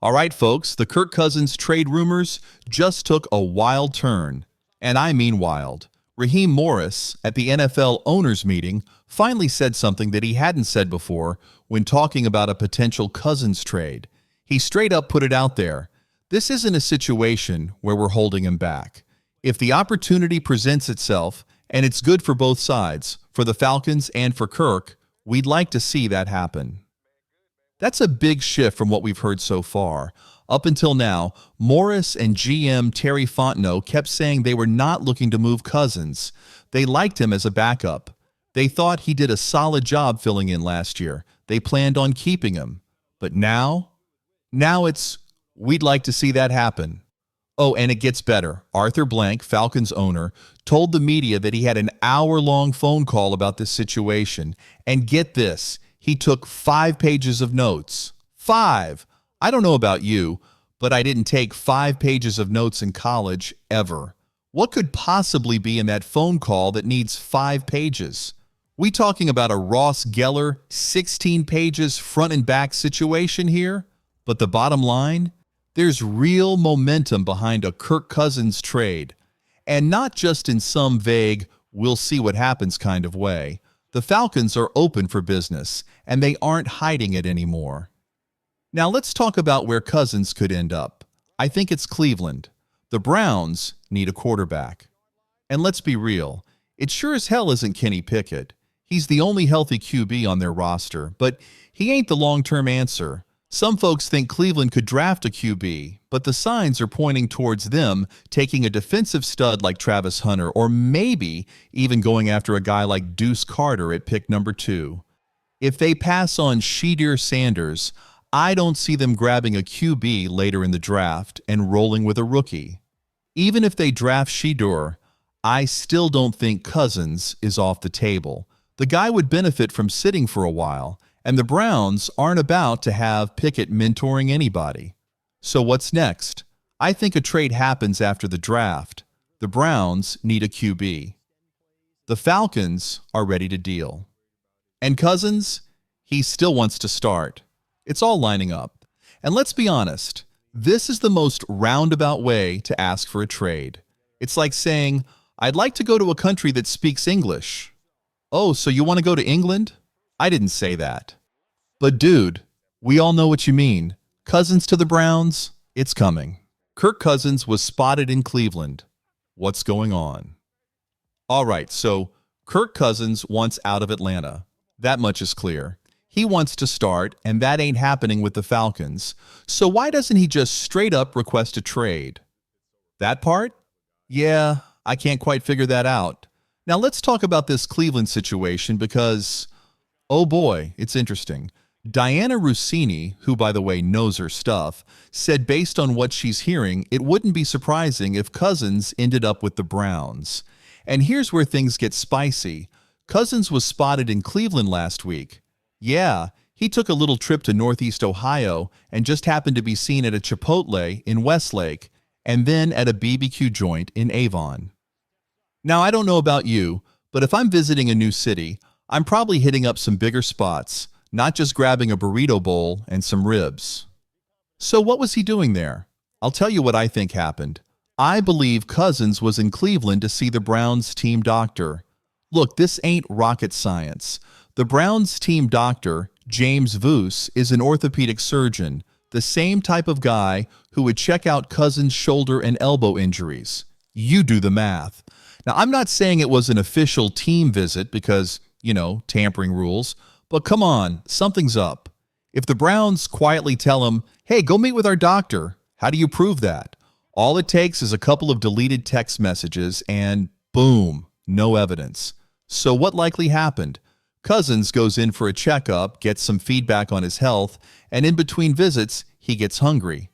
All right, folks, the Kirk Cousins trade rumors just took a wild turn. And I mean wild. Raheem Morris, at the NFL owners meeting, finally said something that he hadn't said before when talking about a potential Cousins trade. He straight up put it out there. This isn't a situation where we're holding him back. If the opportunity presents itself, and it's good for both sides, for the Falcons and for Kirk, we'd like to see that happen. That's a big shift from what we've heard so far. Up until now, Morris and GM Terry Fontenot kept saying they were not looking to move Cousins. They liked him as a backup. They thought he did a solid job filling in last year. They planned on keeping him. But now it's, we'd like to see that happen. Oh, and it gets better. Arthur Blank, Falcons owner, told the media that he had an hour-long phone call about this situation. And get this, he took 5 pages of notes. 5! I don't know about you, but I didn't take 5 pages of notes in college ever. What could possibly be in that phone call that needs 5 pages? We talking about a Ross Geller 16 pages front and back situation here? But the bottom line? There's real momentum behind a Kirk Cousins trade. And not just in some vague, we'll see what happens kind of way. The Falcons are open for business, and they aren't hiding it anymore. Now let's talk about where Cousins could end up. I think it's Cleveland. The Browns need a quarterback. And let's be real, it sure as hell isn't Kenny Pickett. He's the only healthy QB on their roster, but he ain't the long-term answer. Some folks think Cleveland could draft a QB, but the signs are pointing towards them taking a defensive stud like Travis Hunter, or maybe even going after a guy like Deuce Carter at pick number 2. If they pass on Shadir Sanders, I don't see them grabbing a QB later in the draft and rolling with a rookie. Even if they draft Shadir, I still don't think Cousins is off the table. The guy would benefit from sitting for a while, and the Browns aren't about to have Pickett mentoring anybody. So what's next? I think a trade happens after the draft. The Browns need a QB. The Falcons are ready to deal. And Cousins, he still wants to start. It's all lining up. And let's be honest, this is the most roundabout way to ask for a trade. It's like saying, I'd like to go to a country that speaks English. Oh, so you want to go to England? I didn't say that. But dude, we all know what you mean. Cousins to the Browns, it's coming. Kirk Cousins was spotted in Cleveland. What's going on? All right, so Kirk Cousins wants out of Atlanta. That much is clear. He wants to start, and that ain't happening with the Falcons. So why doesn't he just straight up request a trade? That part? Yeah, I can't quite figure that out. Now let's talk about this Cleveland situation because, oh boy, it's interesting. Diana Rossini, who by the way knows her stuff, said based on what she's hearing, it wouldn't be surprising if Cousins ended up with the Browns. And here's where things get spicy. Cousins was spotted in Cleveland last week. Yeah, he took a little trip to Northeast Ohio and just happened to be seen at a Chipotle in Westlake and then at a BBQ joint in Avon. Now, I don't know about you, but if I'm visiting a new city, I'm probably hitting up some bigger spots, not just grabbing a burrito bowl and some ribs. So what was he doing there? I'll tell you what I think happened. I believe Cousins was in Cleveland to see the Browns team doctor. Look, this ain't rocket science. The Browns team doctor, James Voos, is an orthopedic surgeon, the same type of guy who would check out Cousins' shoulder and elbow injuries. You do the math. Now, I'm not saying it was an official team visit because, tampering rules, but come on, something's up. If the Browns quietly tell him, hey, go meet with our doctor, how do you prove that? All it takes is a couple of deleted text messages and boom, no evidence. So what likely happened? Cousins goes in for a checkup, gets some feedback on his health, and in between visits, he gets hungry.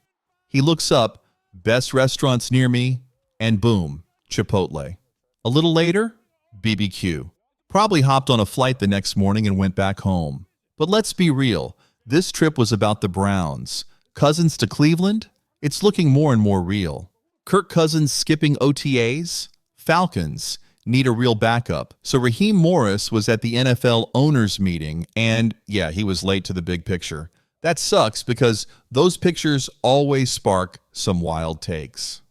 He looks up, best restaurants near me, and boom, Chipotle. A little later, BBQ. Probably hopped on a flight the next morning and went back home. But let's be real, this trip was about the Browns. Cousins to Cleveland? It's looking more and more real. Kirk Cousins skipping OTAs? Falcons need a real backup. So Raheem Morris was at the NFL owners meeting, and yeah, he was late to the big picture. That sucks because those pictures always spark some wild takes.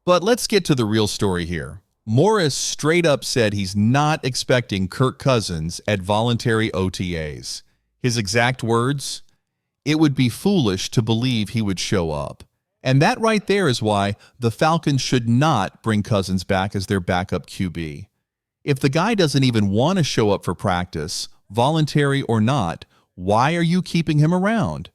But let's get to the real story here. Morris straight up said he's not expecting Kirk Cousins at voluntary OTAs. His exact words? It would be foolish to believe he would show up. And that right there is why the Falcons should not bring Cousins back as their backup QB. If the guy doesn't even want to show up for practice, voluntary or not, why are you keeping him around?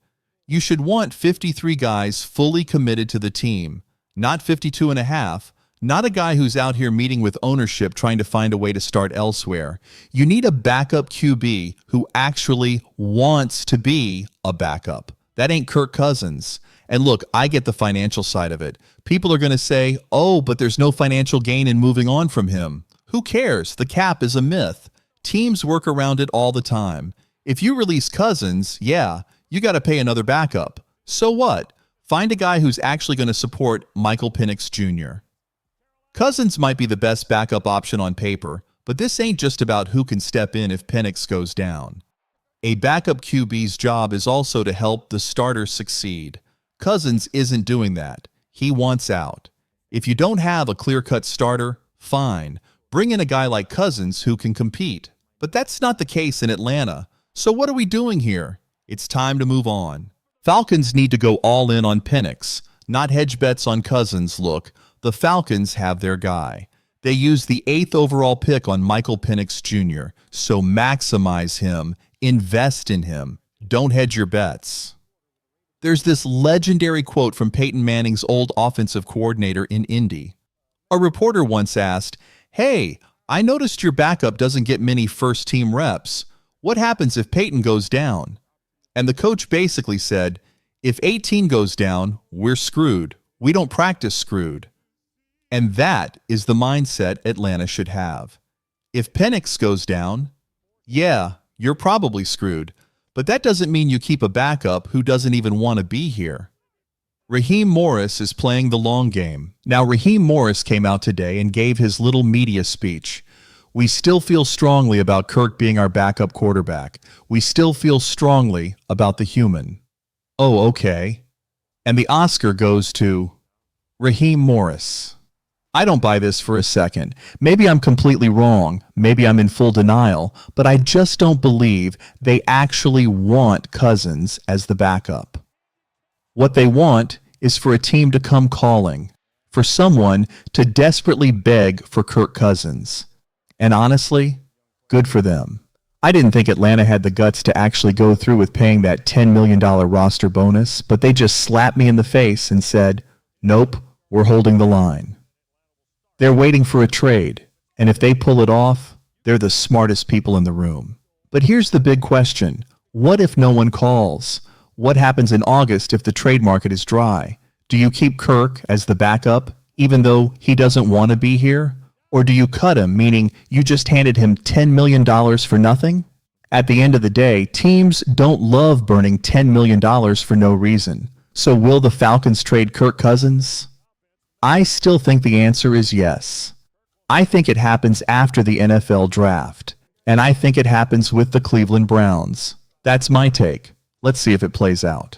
You should want 53 guys fully committed to the team, not 52 and a half, not a guy who's out here meeting with ownership trying to find a way to start elsewhere. You need a backup QB who actually wants to be a backup. That ain't Kirk Cousins. And look, I get the financial side of it. People are going to say, oh, but there's no financial gain in moving on from him. Who cares? The cap is a myth. Teams work around it all the time. If you release Cousins, yeah, you got to pay another backup. So what? Find a guy who's actually going to support Michael Penix Jr. Cousins might be the best backup option on paper, but this ain't just about who can step in if Penix goes down. A backup QB's job is also to help the starter succeed. Cousins isn't doing that. He wants out. If you don't have a clear-cut starter, fine. Bring in a guy like Cousins who can compete. But that's not the case in Atlanta. So what are we doing here? It's time to move on. Falcons need to go all in on Penix, not hedge bets on Cousins. Look, the Falcons have their guy. They used the 8th overall pick on Michael Penix Jr., so maximize him, invest in him, don't hedge your bets. There's this legendary quote from Peyton Manning's old offensive coordinator in Indy. A reporter once asked, "Hey, I noticed your backup doesn't get many first-team reps. What happens if Peyton goes down?" And the coach basically said, if 18 goes down, we're screwed. We don't practice screwed. And that is the mindset Atlanta should have. If Penix goes down, yeah, you're probably screwed. But that doesn't mean you keep a backup who doesn't even want to be here. Raheem Morris is playing the long game. Now, Raheem Morris came out today and gave his little media speech. We still feel strongly about Kirk being our backup quarterback. We still feel strongly about the human. Oh, okay. And the Oscar goes to Raheem Morris. I don't buy this for a second. Maybe I'm completely wrong. Maybe I'm in full denial. But I just don't believe they actually want Cousins as the backup. What they want is for a team to come calling, for someone to desperately beg for Kirk Cousins. And honestly, good for them. I didn't think Atlanta had the guts to actually go through with paying that $10 million roster bonus, but they just slapped me in the face and said, nope, we're holding the line. They're waiting for a trade, and if they pull it off, they're the smartest people in the room. But here's the big question. What if no one calls? What happens in August if the trade market is dry? Do you keep Kirk as the backup, even though he doesn't want to be here? Or do you cut him, meaning you just handed him $10 million for nothing? At the end of the day, teams don't love burning $10 million for no reason. So will the Falcons trade Kirk Cousins? I still think the answer is yes. I think it happens after the NFL draft, and I think it happens with the Cleveland Browns. That's my take. Let's see if it plays out.